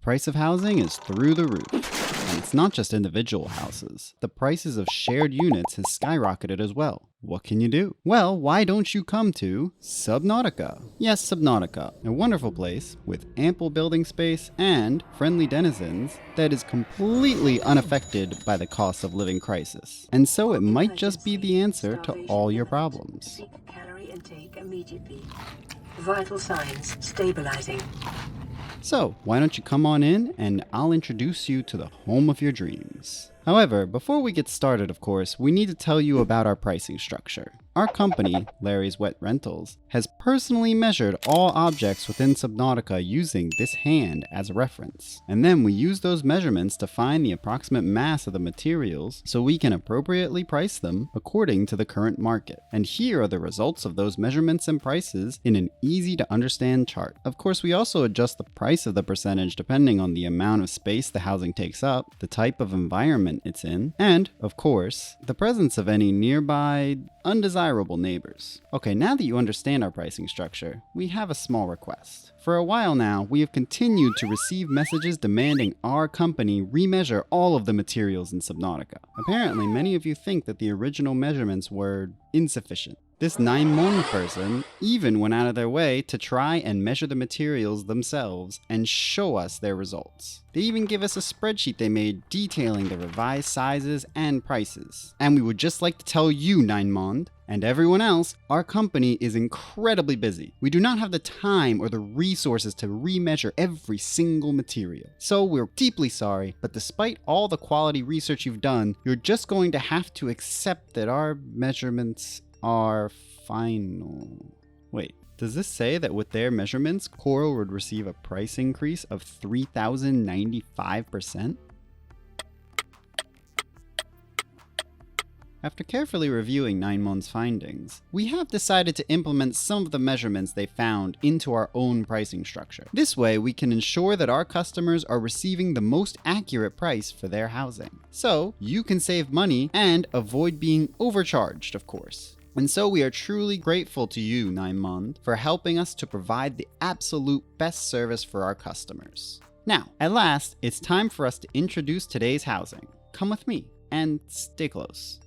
price of housing is through the roof. And it's not just individual houses. The prices of shared units has skyrocketed as well. What can you do? Well, why don't you come to Subnautica? Yes, Subnautica, a wonderful place with ample building space and friendly denizens that is completely unaffected by the cost of living crisis. And so it might just be the answer to all your problems. Calorie intake immediately. Vital signs stabilizing. So, why don't you come on in and I'll introduce you to the home of your dreams. However, before we get started, of course, we need to tell you about our pricing structure. Our company, Larry's Wet Rentals, has personally measured all objects within Subnautica using this hand as a reference. And then we use those measurements to find the approximate mass of the materials so we can appropriately price them according to the current market. And here are the results of those measurements and prices in an easy to understand chart. Of course, we also adjust the price of the percentage depending on the amount of space the housing takes up, the type of environment it's in, and, of course, the presence of any nearby undesirable neighbors. Okay, now that you understand our pricing structure, we have a small request. For a while now, we have continued to receive messages demanding our company remeasure all of the materials in Subnautica. Apparently, many of you think that the original measurements were insufficient. This 9-mon person even went out of their way to try and measure the materials themselves and show us their results. They even give us a spreadsheet they made detailing the revised sizes and prices. And we would just like to tell you, 9mon, and everyone else, our company is incredibly busy. We do not have the time or the resources to remeasure every single material. So we're deeply sorry, but despite all the quality research you've done, you're just going to have to accept that our measurements are final. Wait, does this say that with their measurements, Coral would receive a price increase of 3,095%? After carefully reviewing 9mon's findings, we have decided to implement some of the measurements they found into our own pricing structure. This way, we can ensure that our customers are receiving the most accurate price for their housing. So, you can save money and avoid being overcharged, of course. And so we are truly grateful to you, 9mon, for helping us to provide the absolute best service for our customers. Now, at last, it's time for us to introduce today's housing. Come with me and stay close.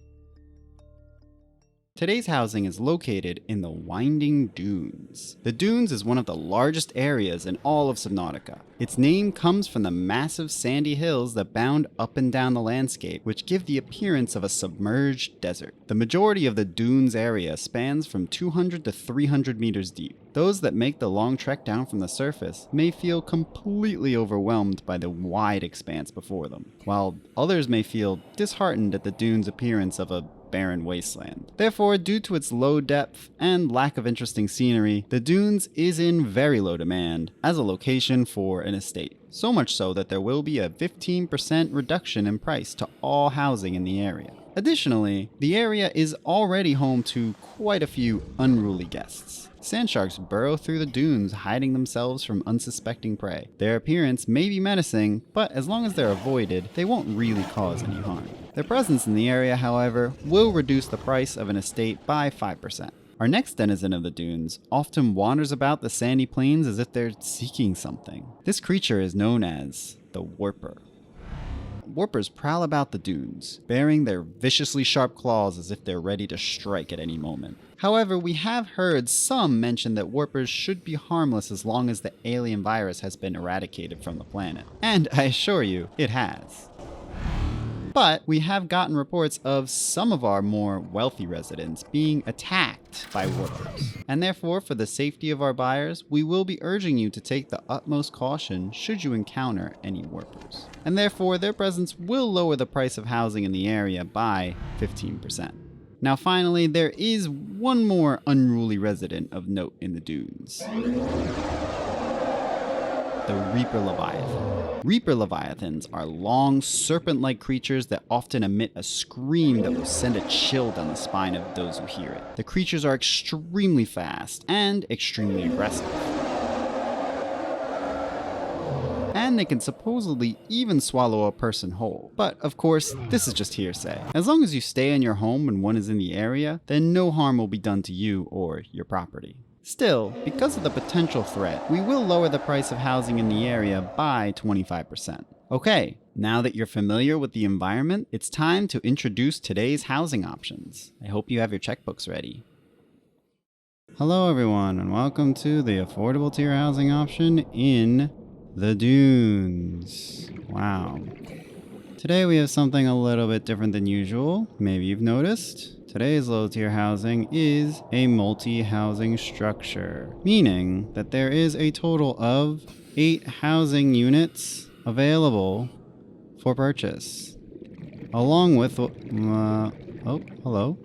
Today's housing is located in the Winding Dunes. The Dunes is one of the largest areas in all of Subnautica. Its name comes from the massive sandy hills that bound up and down the landscape, which give the appearance of a submerged desert. The majority of the Dunes area spans from 200 to 300 meters deep. Those that make the long trek down from the surface may feel completely overwhelmed by the wide expanse before them, while others may feel disheartened at the dunes' appearance of a barren wasteland. Therefore, due to its low depth and lack of interesting scenery, the Dunes is in very low demand as a location for an estate. So much so that there will be a 15% reduction in price to all housing in the area. Additionally, the area is already home to quite a few unruly guests. Sand sharks burrow through the dunes, hiding themselves from unsuspecting prey. Their appearance may be menacing, but as long as they're avoided, they won't really cause any harm. Their presence in the area, however, will reduce the price of an estate by 5%. Our next denizen of the dunes often wanders about the sandy plains as if they're seeking something. This creature is known as the Warper. Warpers prowl about the dunes, bearing their viciously sharp claws as if they're ready to strike at any moment. However, we have heard some mention that Warpers should be harmless as long as the alien virus has been eradicated from the planet. And I assure you, it has. But we have gotten reports of some of our more wealthy residents being attacked by warpers. And therefore, for the safety of our buyers, we will be urging you to take the utmost caution should you encounter any warpers. And therefore, their presence will lower the price of housing in the area by 15%. Now finally, there is one more unruly resident of note in the dunes. The Reaper Leviathan. Reaper Leviathans are long, serpent-like creatures that often emit a scream that will send a chill down the spine of those who hear it. The creatures are extremely fast and extremely aggressive. And they can supposedly even swallow a person whole. But of course, this is just hearsay. As long as you stay in your home when one is in the area, then no harm will be done to you or your property. Still, because of the potential threat, we will lower the price of housing in the area by 25%. Okay, now that you're familiar with the environment, it's time to introduce today's housing options. I hope you have your checkbooks ready. Hello everyone, and welcome to the affordable tier housing option in the Dunes. Wow. Today we have something a little bit different than usual. Maybe you've noticed. Today's low tier housing is a multi-housing structure, meaning that there is a total of 8 housing units available for purchase. Along with... oh, hello.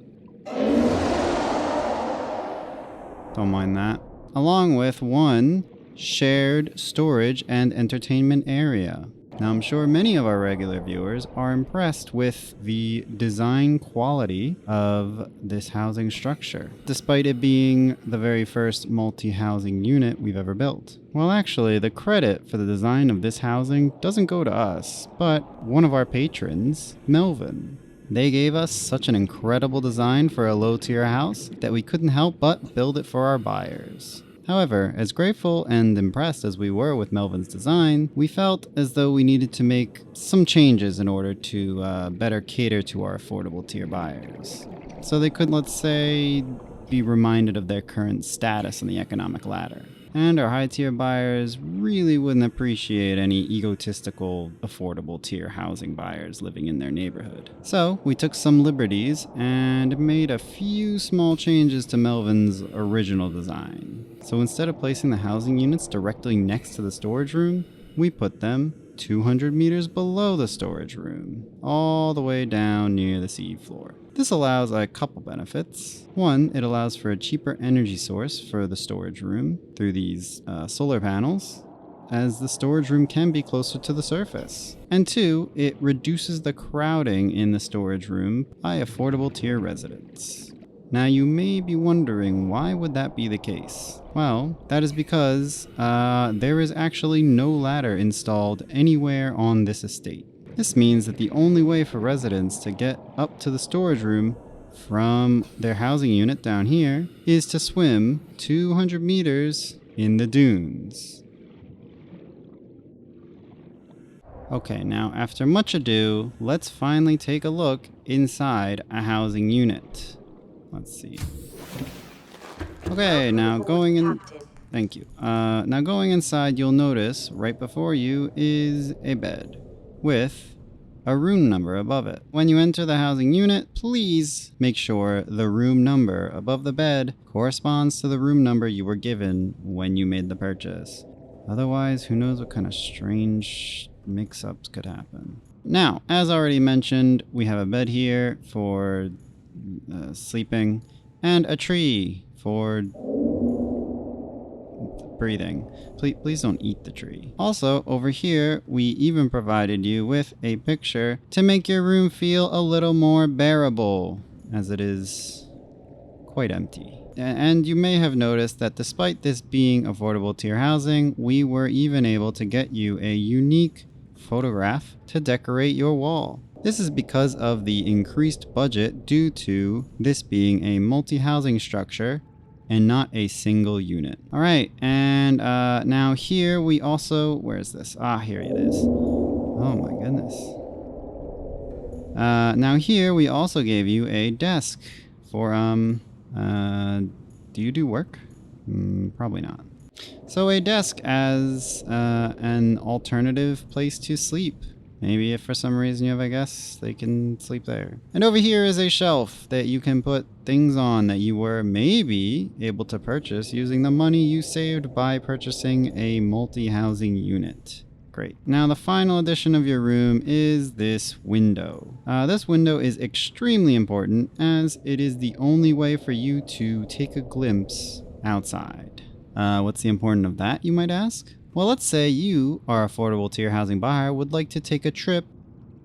Don't mind that. Along with one shared storage and entertainment area. Now, I'm sure many of our regular viewers are impressed with the design quality of this housing structure, despite it being the very first multi-housing unit we've ever built. Well, actually, the credit for the design of this housing doesn't go to us, but one of our patrons, Melvin. They gave us such an incredible design for a low-tier house that we couldn't help but build it for our buyers. However, as grateful and impressed as we were with Melvin's design, we felt as though we needed to make some changes in order to better cater to our affordable tier buyers. So they could, let's say, be reminded of their current status on the economic ladder. And our high tier buyers really wouldn't appreciate any egotistical, affordable tier housing buyers living in their neighborhood. So we took some liberties and made a few small changes to Melvin's original design. So instead of placing the housing units directly next to the storage room, we put them 200 meters below the storage room, all the way down near the seafloor. This allows a couple benefits. One, it allows for a cheaper energy source for the storage room through these solar panels, as the storage room can be closer to the surface. And two, it reduces the crowding in the storage room by affordable tier residents. Now you may be wondering, why would that be the case? Well, that is because there is actually no ladder installed anywhere on this estate. This means that the only way for residents to get up to the storage room from their housing unit down here is to swim 200 meters in the dunes. Okay, now after much ado, let's finally take a look inside a housing unit. Let's see. Okay, now going in... Thank you. Now going inside, you'll notice right before you is a bed with a room number above it. When you enter the housing unit, please make sure the room number above the bed corresponds to the room number you were given when you made the purchase. Otherwise, who knows what kind of strange mix-ups could happen. Now, as already mentioned, we have a bed here for sleeping and a tree for breathing. Please don't eat the tree. Also, over here, we even provided you with a picture to make your room feel a little more bearable, as it is quite empty. And you may have noticed that despite this being affordable tier housing, we were even able to get you a unique photograph to decorate your wall. This is because of the increased budget due to this being a multi-housing structure and not a single unit. All right, and now here we also, where is this? Ah, here it is. Oh my goodness. Now here we also gave you a desk for, do you do work? Probably not. So a desk as an alternative place to sleep. Maybe if for some reason you have a guest, they can sleep there. And over here is a shelf that you can put things on that you were maybe able to purchase using the money you saved by purchasing a multi-housing unit. Great. Now the final addition of your room is this window. This window is extremely important as it is the only way for you to take a glimpse outside. What's the importance of that, you might ask? Well, let's say you, our affordable tier housing buyer, would like to take a trip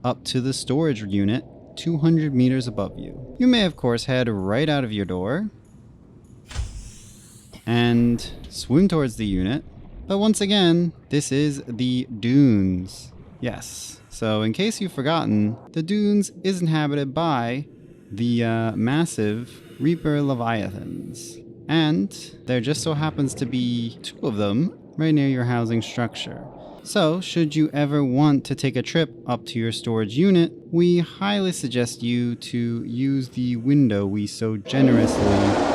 up to the storage unit 200 meters above you. You may, of course, head right out of your door and swim towards the unit. But once again, this is the dunes. Yes. So in case you've forgotten, the dunes is inhabited by the massive Reaper Leviathans. And there just so happens to be 2 of them right near your housing structure. So, should you ever want to take a trip up to your storage unit, we highly suggest you to use the window we so generously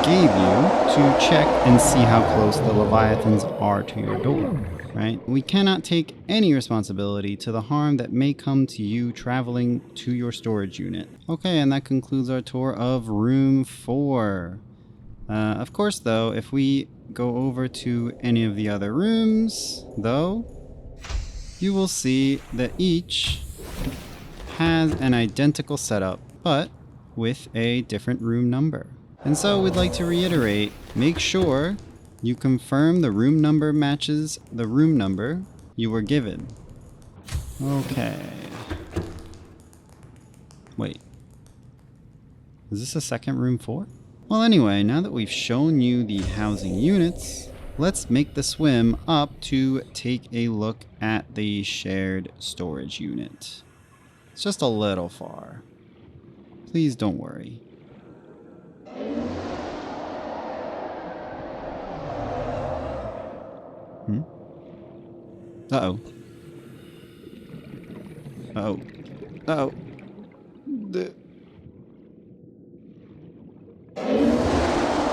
gave you to check and see how close the Leviathans are to your door, right? We cannot take any responsibility to the harm that may come to you traveling to your storage unit. Okay, and that concludes our tour of room 4. Of course, though, if we go over to any of the other rooms, though, you will see that each has an identical setup, but with a different room number. And so we'd like to reiterate, make sure you confirm the room number matches the room number you were given. Okay. Wait. Is this a second room 4? Well, anyway, now that we've shown you the housing units, let's make the swim up to take a look at the shared storage unit. It's just a little far. Please don't worry. Uh-oh. Uh-oh. Uh-oh.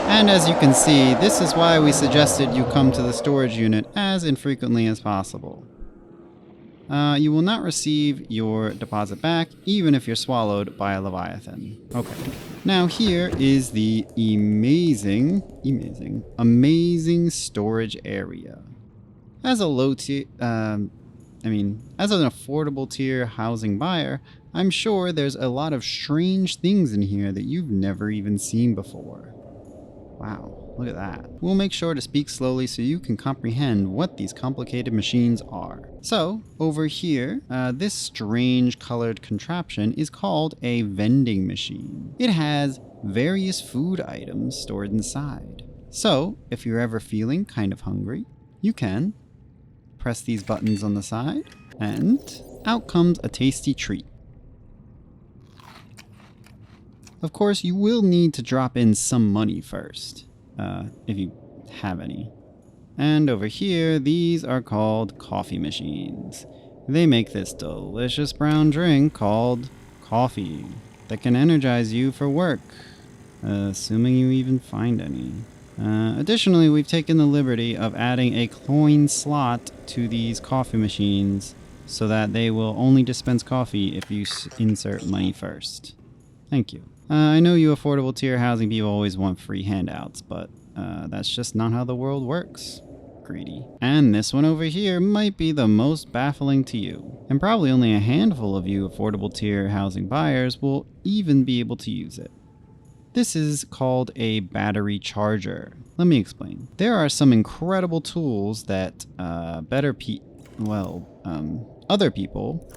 And as you can see, this is why we suggested you come to the storage unit as infrequently as possible. You will not receive your deposit back, even if you're swallowed by a Leviathan. Okay. Now here is the amazing storage area. As a low tier, as an affordable tier housing buyer, I'm sure there's a lot of strange things in here that you've never even seen before. Wow, look at that. We'll make sure to speak slowly so you can comprehend what these complicated machines are. So, over here, this strange colored contraption is called a vending machine. It has various food items stored inside. So, if you're ever feeling kind of hungry, you can press these buttons on the side, and out comes a tasty treat. Of course, you will need to drop in some money first, if you have any. And over here, these are called coffee machines. They make this delicious brown drink called coffee that can energize you for work, assuming you even find any. Additionally, we've taken the liberty of adding a coin slot to these coffee machines so that they will only dispense coffee if you insert money first. Thank you. I know you affordable tier housing people always want free handouts, but that's just not how the world works. Greedy. And this one over here might be the most baffling to you. And probably only a handful of you affordable tier housing buyers will even be able to use it. This is called a battery charger. Let me explain. There are some incredible tools that other people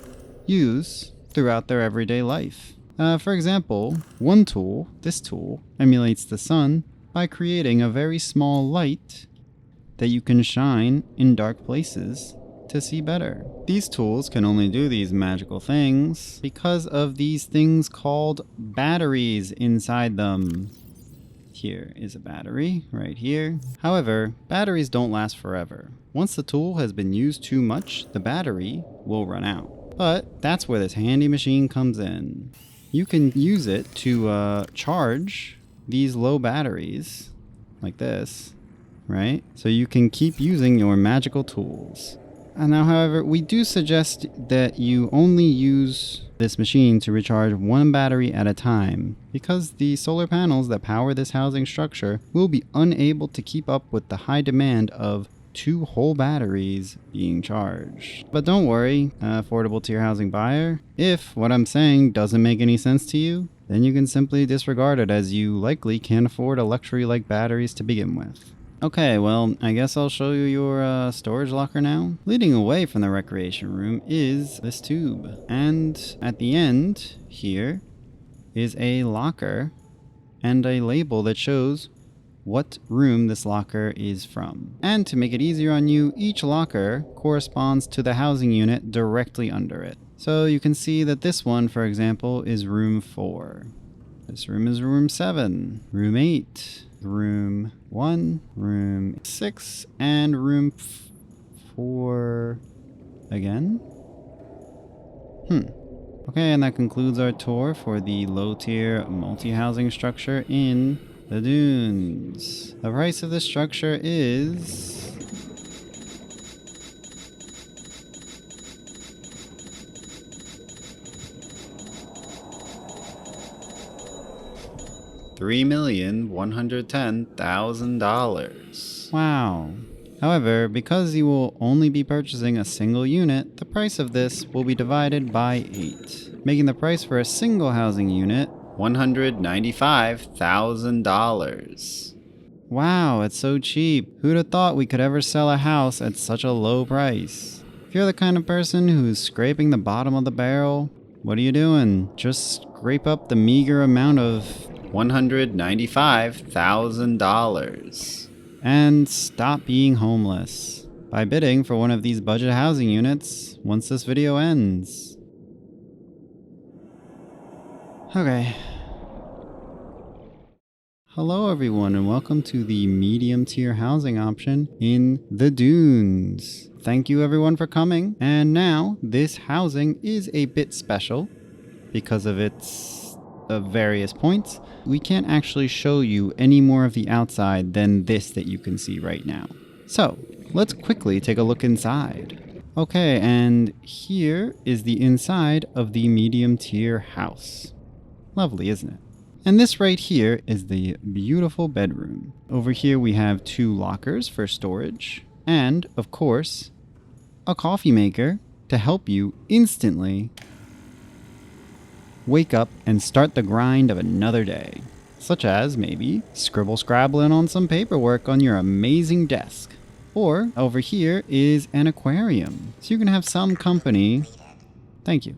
use throughout their everyday life. For example, this tool, emulates the sun by creating a very small light that you can shine in dark places to see better. These tools can only do these magical things because of these things called batteries inside them. Here is a battery, right here. However, batteries don't last forever. Once the tool has been used too much, the battery will run out. But that's where this handy machine comes in. You can use it to charge these low batteries, like this, right? So you can keep using your magical tools. And now, however, we do suggest that you only use this machine to recharge one battery at a time, because the solar panels that power this housing structure will be unable to keep up with the high demand of 2 whole batteries being charged. But don't worry, affordable tier housing buyer, if what I'm saying doesn't make any sense to you, then you can simply disregard it, as you likely can't afford a luxury like batteries to begin with. Okay, well, I guess I'll show you your storage locker now. Leading away from the recreation room is this tube, and at the end here is a locker and a label that shows what room this locker is from. And to make it easier on you, each locker corresponds to the housing unit directly under it. So you can see that this one, for example, is room 4. This room is room 7, room 8, room 1, room 6, and room 4 again. Okay, and that concludes our tour for the low-tier multi-housing structure in the dunes. The price of this structure is $3,110,000. Wow. However, because you will only be purchasing a single unit, the price of this will be divided by 8, making the price for a single housing unit $195,000. Wow, it's so cheap. Who'd have thought we could ever sell a house at such a low price? If you're the kind of person who's scraping the bottom of the barrel, what are you doing? Just scrape up the meager amount of $195,000 and stop being homeless by bidding for one of these budget housing units once this video ends. Okay. Hello everyone and welcome to the medium tier housing option in the dunes. Thank you everyone for coming. And now this housing is a bit special because of its various points. We can't actually show you any more of the outside than this that you can see right now. So let's quickly take a look inside. Okay, and here is the inside of the medium tier house. Lovely, isn't it? And this right here is the beautiful bedroom. Over here we have 2 lockers for storage and, of course, a coffee maker to help you instantly wake up and start the grind of another day, such as maybe scrabbling on some paperwork on your amazing desk. Or over here is an aquarium, so you can have some company. Thank you.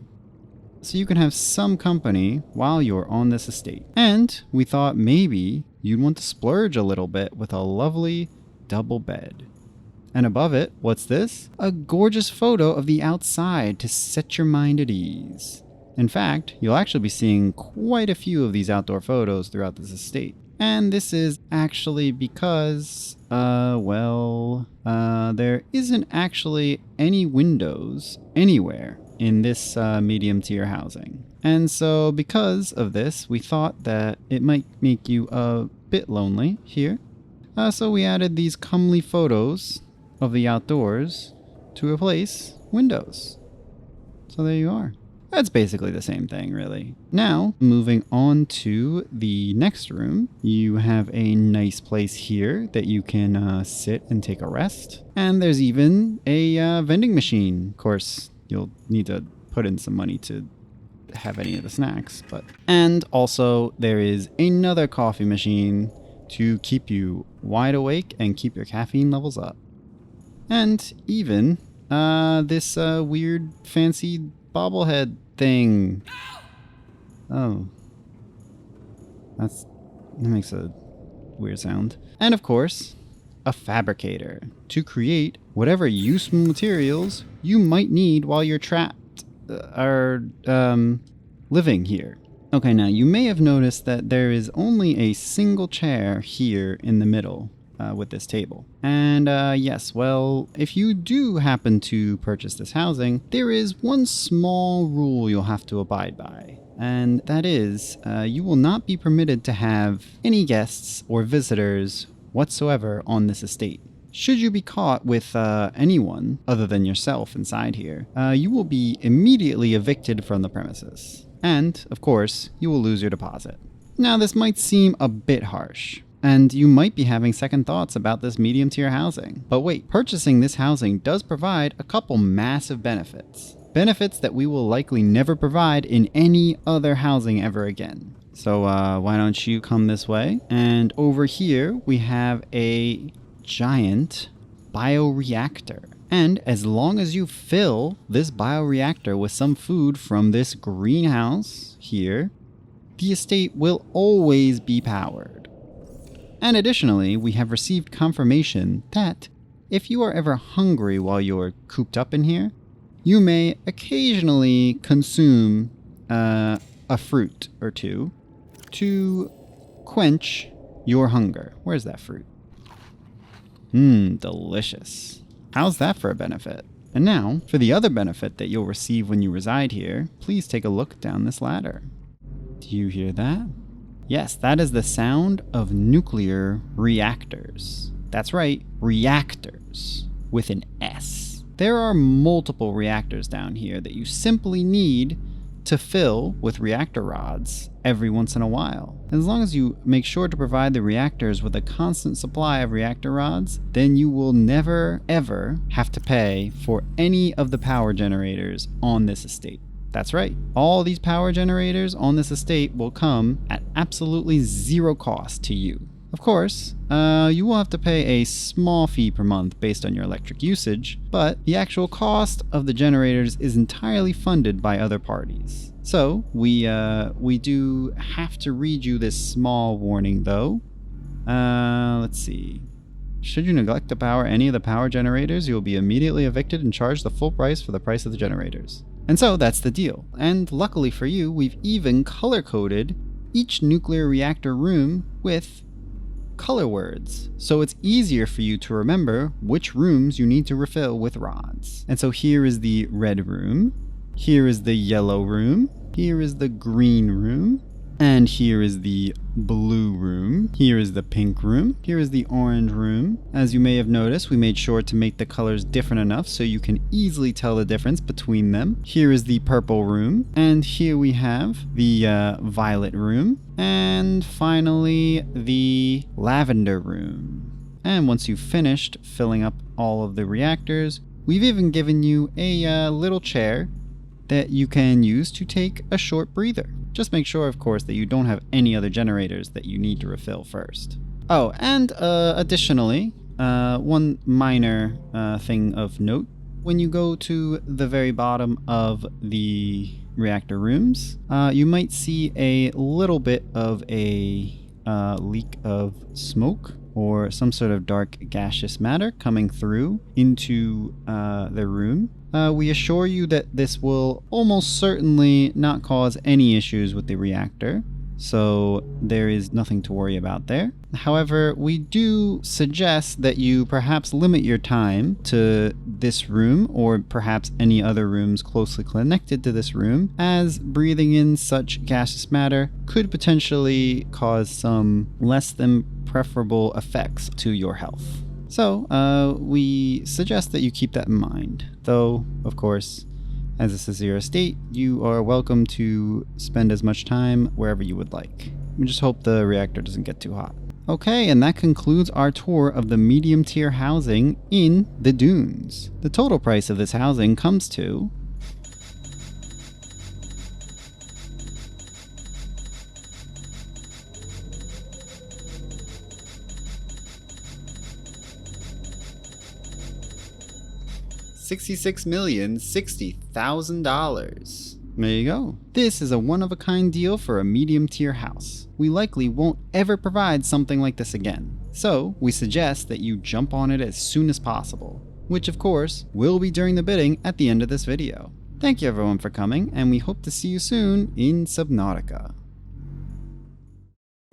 So you can have some company while you're on this estate. And we thought maybe you'd want to splurge a little bit with a lovely double bed. And above it, what's this? A gorgeous photo of the outside to set your mind at ease. In fact, you'll actually be seeing quite a few of these outdoor photos throughout this estate. And this is actually because, there isn't actually any windows anywhere in this medium tier housing. And so because of this, we thought that it might make you a bit lonely here. So we added these comely photos of the outdoors to replace windows. So there you are. That's basically the same thing, really. Now, moving on to the next room, you have a nice place here that you can sit and take a rest. And there's even a vending machine. Of course, you'll need to put in some money to have any of the snacks, but... And also, there is another coffee machine to keep you wide awake and keep your caffeine levels up. And even this weird fancy bobblehead thing. Oh. That makes a weird sound. And of course, a fabricator to create whatever useful materials you might need while you're trapped living here. Okay, now you may have noticed that there is only a single chair here in the middle with this table. And yes, well, if you do happen to purchase this housing, there is one small rule you'll have to abide by. And that is, you will not be permitted to have any guests or visitors whatsoever on this estate. Should you be caught with anyone other than yourself inside here, you will be immediately evicted from the premises. And, of course, you will lose your deposit. Now, this might seem a bit harsh, and you might be having second thoughts about this medium tier housing. But wait, purchasing this housing does provide a couple massive benefits. Benefits that we will likely never provide in any other housing ever again. So why don't you come this way? And over here, we have a giant bioreactor. And as long as you fill this bioreactor with some food from this greenhouse here, the estate will always be powered. And additionally, we have received confirmation that if you are ever hungry while you're cooped up in here, you may occasionally consume a fruit or two to quench your hunger. Where's that fruit? Mmm, delicious. How's that for a benefit? And now, for the other benefit that you'll receive when you reside here, please take a look down this ladder. Do you hear that? Yes, that is the sound of nuclear reactors. That's right, reactors, with an S. There are multiple reactors down here that you simply need to fill with reactor rods every once in a while. As long as you make sure to provide the reactors with a constant supply of reactor rods, then you will never ever have to pay for any of the power generators on this estate. That's right, all these power generators on this estate will come at absolutely zero cost to you. Of course, you will have to pay a small fee per month based on your electric usage, but the actual cost of the generators is entirely funded by other parties. So, we do have to read you this small warning though. Let's see. Should you neglect to power any of the power generators, you will be immediately evicted and charged the full price for the price of the generators. And so that's the deal. And luckily for you, we've even color-coded each nuclear reactor room with color words, so it's easier for you to remember which rooms you need to refill with rods. And so here is the red room, here is the yellow room, here is the green room, and here is the blue room, here is the pink room, here is the orange room. As you may have noticed, we made sure to make the colors different enough so you can easily tell the difference between them. Here is the purple room, and here we have the violet room, and finally the lavender room. And once you've finished filling up all of the reactors, we've even given you a little chair that you can use to take a short breather. Just make sure, of course, that you don't have any other generators that you need to refill first. Oh, and additionally, one minor thing of note. When you go to the very bottom of the reactor rooms, you might see a little bit of a leak of smoke or some sort of dark gaseous matter coming through into the room. We assure you that this will almost certainly not cause any issues with the reactor, so there is nothing to worry about there. However, we do suggest that you perhaps limit your time to this room or perhaps any other rooms closely connected to this room, as breathing in such gaseous matter could potentially cause some less than preferable effects to your health. So, we suggest that you keep that in mind. Though, of course, as this is your estate, you are welcome to spend as much time wherever you would like. We just hope the reactor doesn't get too hot. Okay, and that concludes our tour of the medium tier housing in the Dunes. The total price of this housing comes to $66,060,000. There you go. This is a one-of-a-kind deal for a medium-tier house. We likely won't ever provide something like this again. So, we suggest that you jump on it as soon as possible, which of course will be during the bidding at the end of this video. Thank you everyone for coming, and we hope to see you soon in Subnautica.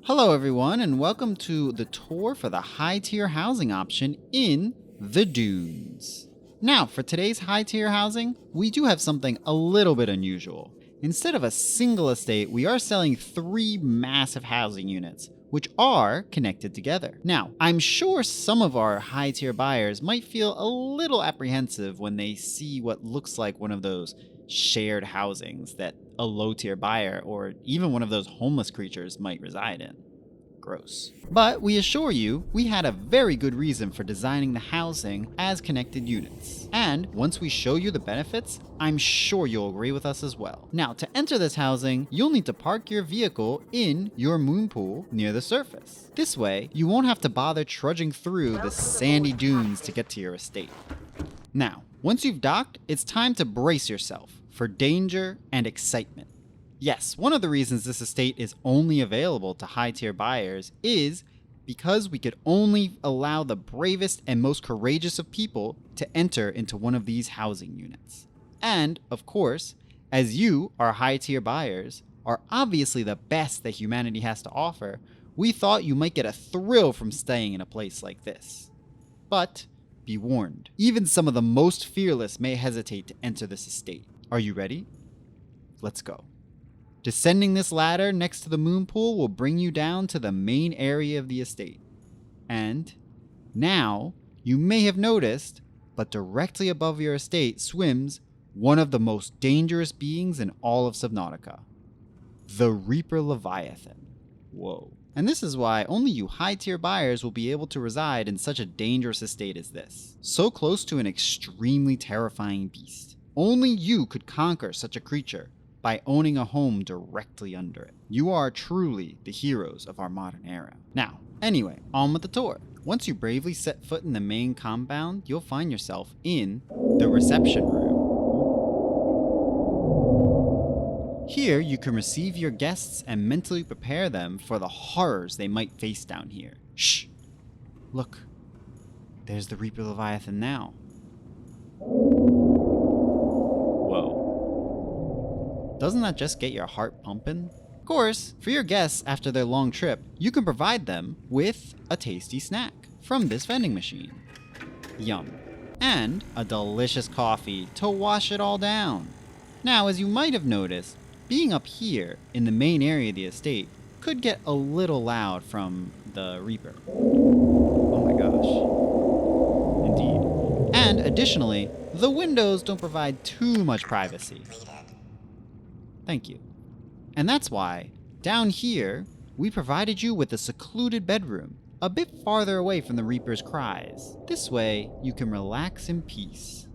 Hello everyone, and welcome to the tour for the high-tier housing option in the Dunes. Now, for today's high-tier housing, we do have something a little bit unusual. Instead of a single estate, we are selling 3 massive housing units, which are connected together. Now, I'm sure some of our high-tier buyers might feel a little apprehensive when they see what looks like one of those shared housings that a low-tier buyer or even one of those homeless creatures might reside in. Gross. But we assure you, we had a very good reason for designing the housing as connected units. And once we show you the benefits, I'm sure you'll agree with us as well. Now, to enter this housing, you'll need to park your vehicle in your moon pool near the surface. This way, you won't have to bother trudging through the sandy dunes to get to your estate. Now, once you've docked, it's time to brace yourself for danger and excitement. Yes, one of the reasons this estate is only available to high-tier buyers is because we could only allow the bravest and most courageous of people to enter into one of these housing units. And, of course, as you, our high-tier buyers, are obviously the best that humanity has to offer, we thought you might get a thrill from staying in a place like this. But be warned, even some of the most fearless may hesitate to enter this estate. Are you ready? Let's go. Descending this ladder next to the moon pool will bring you down to the main area of the estate. And now, you may have noticed, but directly above your estate swims one of the most dangerous beings in all of Subnautica. The Reaper Leviathan. Whoa. And this is why only you high-tier buyers will be able to reside in such a dangerous estate as this. So close to an extremely terrifying beast. Only you could conquer such a creature by owning a home directly under it. You are truly the heroes of our modern era. Now, anyway, on with the tour. Once you bravely set foot in the main compound, you'll find yourself in the reception room. Here, you can receive your guests and mentally prepare them for the horrors they might face down here. Shh! Look, there's the Reaper Leviathan now. Whoa. Doesn't that just get your heart pumping? Of course, for your guests after their long trip, you can provide them with a tasty snack from this vending machine. Yum. And a delicious coffee to wash it all down. Now, as you might have noticed, being up here in the main area of the estate could get a little loud from the Reaper. Oh my gosh. Indeed. And additionally, the windows don't provide too much privacy. Thank you. And that's why, down here, we provided you with a secluded bedroom, a bit farther away from the Reaper's cries. This way, you can relax in peace.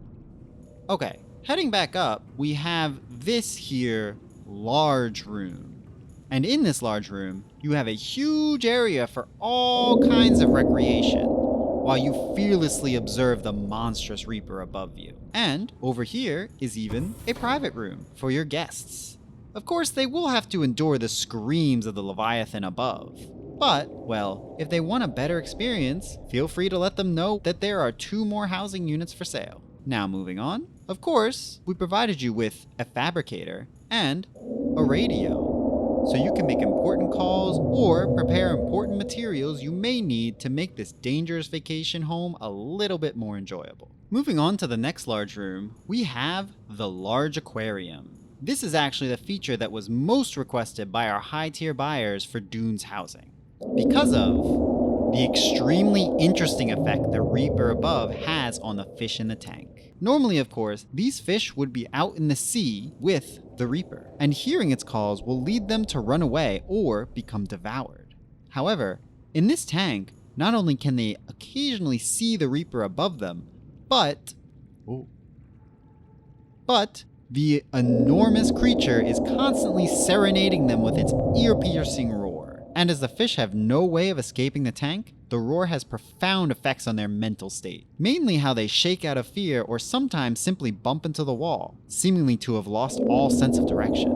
Okay, heading back up, we have this here large room. And in this large room, you have a huge area for all kinds of recreation, while you fearlessly observe the monstrous Reaper above you. And over here is even a private room for your guests. Of course, they will have to endure the screams of the Leviathan above. But, well, if they want a better experience, feel free to let them know that there are 2 more housing units for sale. Now moving on, of course, we provided you with a fabricator and a radio, so you can make important calls or prepare important materials you may need to make this dangerous vacation home a little bit more enjoyable. Moving on to the next large room, we have the large aquarium. This is actually the feature that was most requested by our high-tier buyers for Dunes housing, because of the extremely interesting effect the Reaper above has on the fish in the tank. Normally, of course, these fish would be out in the sea with the Reaper, and hearing its calls will lead them to run away or become devoured. However, in this tank, not only can they occasionally see the Reaper above them, but the enormous creature is constantly serenading them with its ear-piercing roar. And as the fish have no way of escaping the tank, the roar has profound effects on their mental state. Mainly how they shake out of fear or sometimes simply bump into the wall, seemingly to have lost all sense of direction.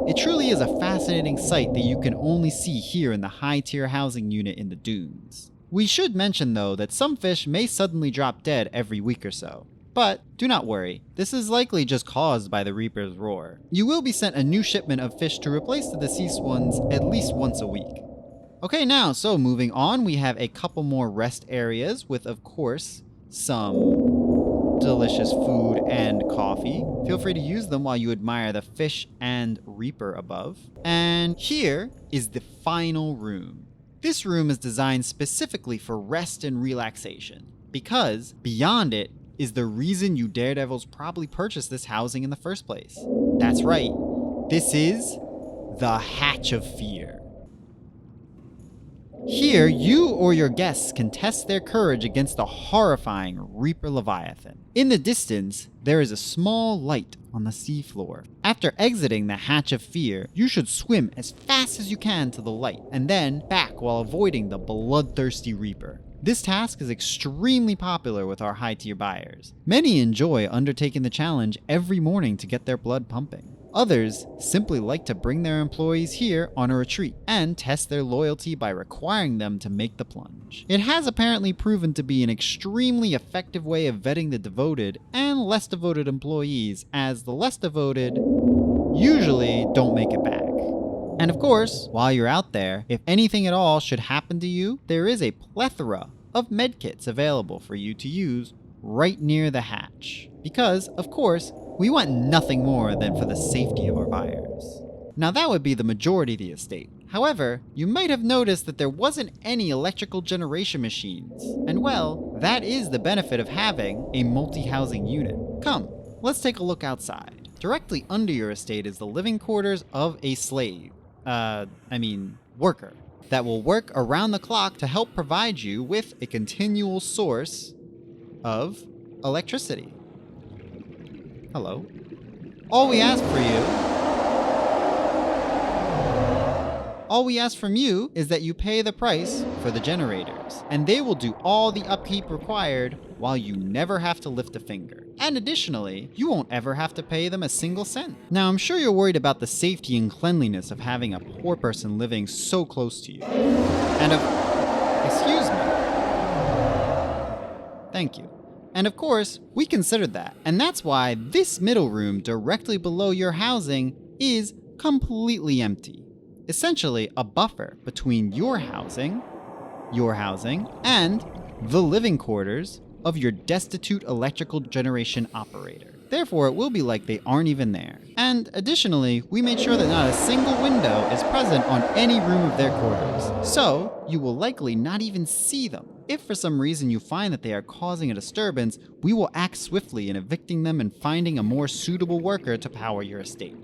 It truly is a fascinating sight that you can only see here in the high-tier housing unit in the dunes. We should mention though that some fish may suddenly drop dead every week or so. But do not worry, this is likely just caused by the Reaper's roar. You will be sent a new shipment of fish to replace the deceased ones at least once a week. Okay, now, so moving on, we have a couple more rest areas with, of course, some delicious food and coffee. Feel free to use them while you admire the fish and Reaper above. And here is the final room. This room is designed specifically for rest and relaxation, because beyond it is the reason you daredevils probably purchased this housing in the first place. That's right, this is the Hatch of Fear. Here, you or your guests can test their courage against the horrifying Reaper Leviathan. In the distance, there is a small light on the seafloor. After exiting the Hatch of Fear, you should swim as fast as you can to the light, and then back while avoiding the bloodthirsty Reaper. This task is extremely popular with our high-tier buyers. Many enjoy undertaking the challenge every morning to get their blood pumping. Others simply like to bring their employees here on a retreat and test their loyalty by requiring them to make the plunge. It has apparently proven to be an extremely effective way of vetting the devoted and less devoted employees, as the less devoted usually don't make it back. And of course, while you're out there, if anything at all should happen to you, there is a plethora of medkits available for you to use right near the hatch. Because, of course, we want nothing more than for the safety of our buyers. Now that would be the majority of the estate. However, you might have noticed that there wasn't any electrical generation machines. And well, that is the benefit of having a multi-housing unit. Come, let's take a look outside. Directly under your estate is the living quarters of a slave. Worker. That will work around the clock to help provide you with a continual source of electricity. Hello. All we ask from you is that you pay the price for the generators, and they will do all the upkeep required while you never have to lift a finger. And additionally, you won't ever have to pay them a single cent. Now, I'm sure you're worried about the safety and cleanliness of having a poor person living so close to you. Excuse me. Thank you. And of course, we considered that. And that's why this middle room directly below your housing is completely empty. Essentially a buffer between your housing, and the living quarters of your destitute electrical generation operator. Therefore, it will be like they aren't even there. And additionally, we made sure that not a single window is present on any room of their quarters. So, you will likely not even see them. If for some reason you find that they are causing a disturbance, we will act swiftly in evicting them and finding a more suitable worker to power your estate.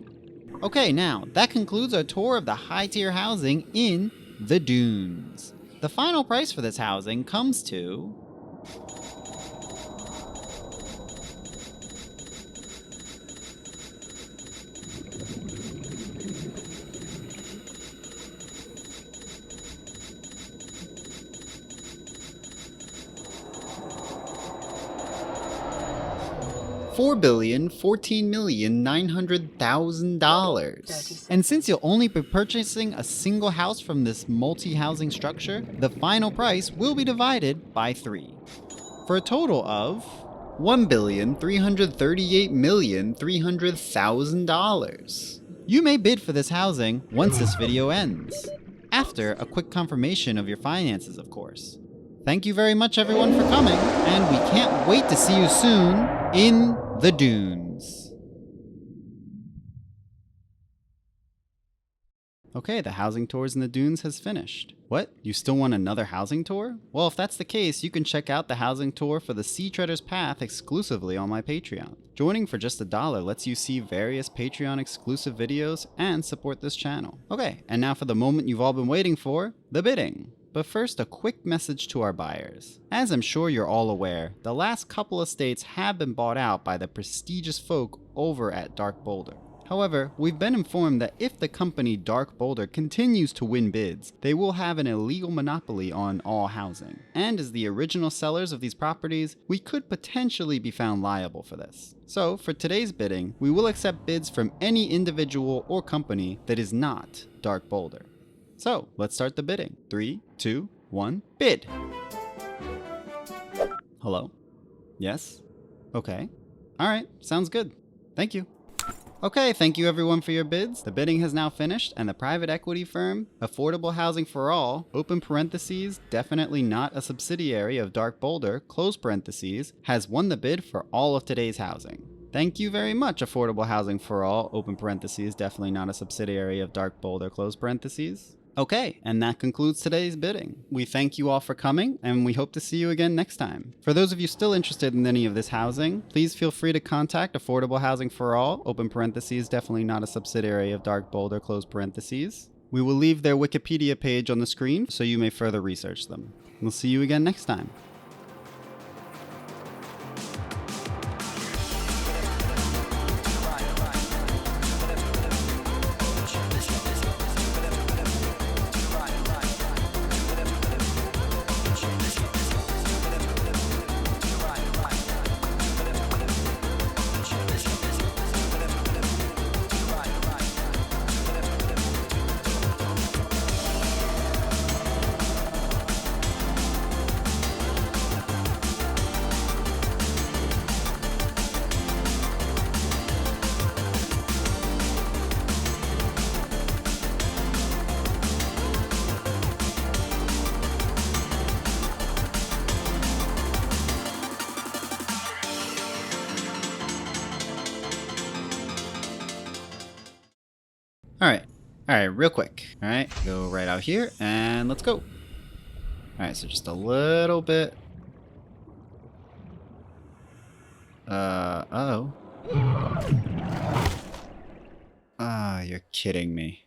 Okay, now, that concludes our tour of the high-tier housing in the Dunes. The final price for this housing comes to $4,014,900,000. And since you'll only be purchasing a single house from this multi-housing structure, the final price will be divided by 3. For a total of $1,338,300,000. You may bid for this housing once this video ends. After a quick confirmation of your finances, of course. Thank you very much everyone for coming, and we can't wait to see you soon in the Dunes. Okay, the housing tours in the Dunes has finished. What? You still want another housing tour? Well, if that's the case, you can check out the housing tour for the Sea Treader's Path exclusively on my Patreon. Joining for just $1 lets you see various Patreon exclusive videos and support this channel. Okay, and now for the moment you've all been waiting for, the bidding. But first, a quick message to our buyers. As I'm sure you're all aware, the last couple estates have been bought out by the prestigious folk over at Dark Boulder. However, we've been informed that if the company Dark Boulder continues to win bids, they will have an illegal monopoly on all housing. And as the original sellers of these properties, we could potentially be found liable for this. So, for today's bidding, we will accept bids from any individual or company that is not Dark Boulder. So, let's start the bidding. 3, 2, 1, bid! Hello? Yes? Okay. Alright, sounds good. Thank you. Okay, thank you everyone for your bids. The bidding has now finished, and the private equity firm, Affordable Housing for All, open parentheses, definitely not a subsidiary of Dark Boulder, close parentheses, has won the bid for all of today's housing. Thank you very much, Affordable Housing for All, open parentheses, definitely not a subsidiary of Dark Boulder, close parentheses. Okay, and that concludes today's bidding. We thank you all for coming, and we hope to see you again next time. For those of you still interested in any of this housing, please feel free to contact Affordable Housing for All, open parentheses, definitely not a subsidiary of Dark Boulder, close parentheses. We will leave their Wikipedia page on the screen so you may further research them. We'll see you again next time. Alright. Alright, real quick. Alright, go right out here and let's go. Alright, so just a little bit. Uh-oh. Ah, you're kidding me.